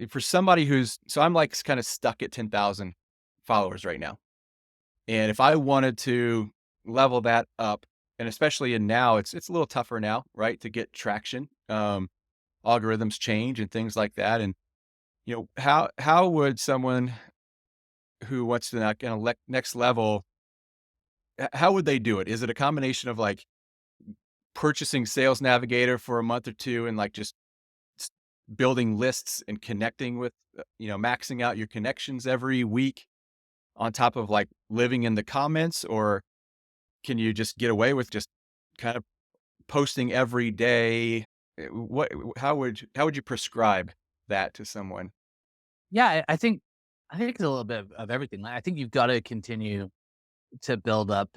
For somebody so I'm like kind of stuck at 10,000 followers right now. And if I wanted to level that up, and especially in now, it's a little tougher now, right, to get traction. Algorithms change and things like that. And how would someone who wants to not kind of next level, how would they do it? Is it a combination of like purchasing Sales Navigator for a month or two and like just s- building lists and connecting with, maxing out your connections every week on top of like living in the comments, or can you just get away with just kind of posting every day? How would you prescribe that to someone? Yeah, I think it's a little bit of everything. Like, I think you've got to continue to build up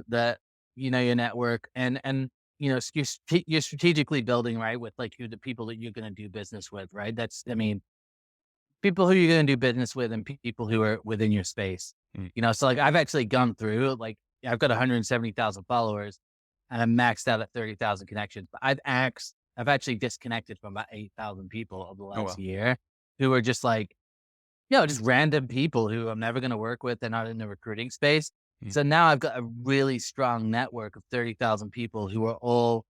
your network and you're strategically building right with like who the people that you're going to do business with, right? I mean, people who you're going to do business with and people who are within your space. Mm. So like I've actually gone through like I've got 170,000 followers and I'm maxed out at 30,000 connections. But I've actually disconnected from about 8,000 people over the Oh, last well. year who are just like, just random people who I'm never gonna work with. They're not in the recruiting space. Mm, So now I've got a really strong network of 30,000 people who are all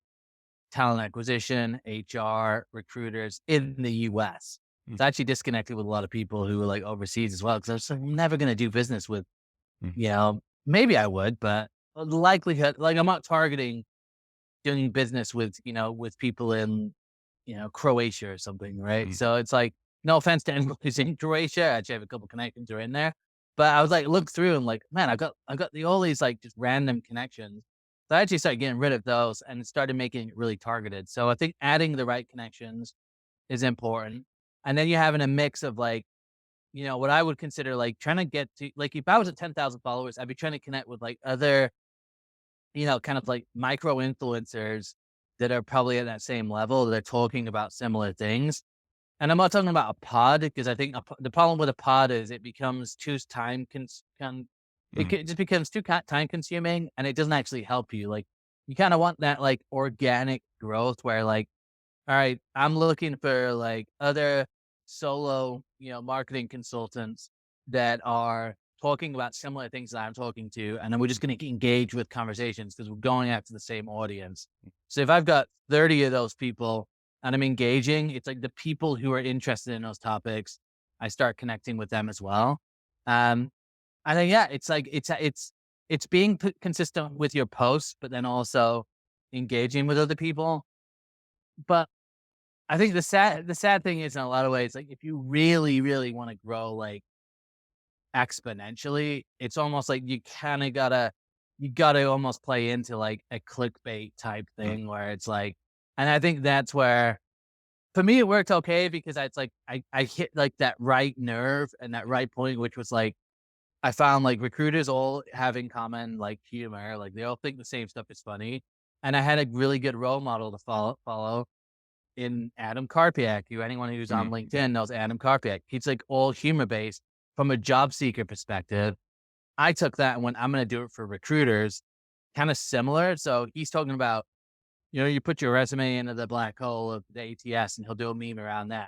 talent acquisition, HR, recruiters in the US. mm, So I actually disconnected with a lot of people who were like overseas as well because I was like, I'm never gonna do business with, mm, maybe I would, but the likelihood, like I'm not targeting doing business with people in, Croatia or something, right? mm, So it's like, no offense to anyone who's in Croatia. I actually have a couple connections who are in there. But I was like, look through and like, man, I got all these like just random connections. So I actually started getting rid of those and started making it really targeted. So I think adding the right connections is important. And then you're having a mix of like, what I would consider like trying to get to like if I was at 10,000 followers, I'd be trying to connect with like other kind of like micro influencers that are probably at that same level. They're talking about similar things. And I'm not talking about a pod because I think the problem with a pod is it becomes too mm, it just becomes too time consuming and it doesn't actually help you. Like you kind of want that like organic growth where like, all right, I'm looking for like other solo, marketing consultants that are talking about similar things that I'm talking to. And then we're just going to engage with conversations because we're going after the same audience. So if I've got 30 of those people and I'm engaging, it's like the people who are interested in those topics, I start connecting with them as well. Um, and then, yeah, it's like, it's being consistent with your posts, but then also engaging with other people. But I think the sad thing is in a lot of ways, like if you really, really want to grow like exponentially, it's almost like you gotta almost play into like a clickbait type mm, thing where it's like, and I think that's where for me it worked okay because it's like I hit like that right nerve and that right point, which was like I found like recruiters all have in common like humor, like they all think the same stuff is funny. And I had a really good role model to follow in Adam Karpiak, anyone who's on mm, LinkedIn knows Adam Karpiak. He's like all humor based from a job seeker perspective. I took that and went, I'm going to do it for recruiters, kind of similar. So he's talking about, you put your resume into the black hole of the ATS and he'll do a meme around that.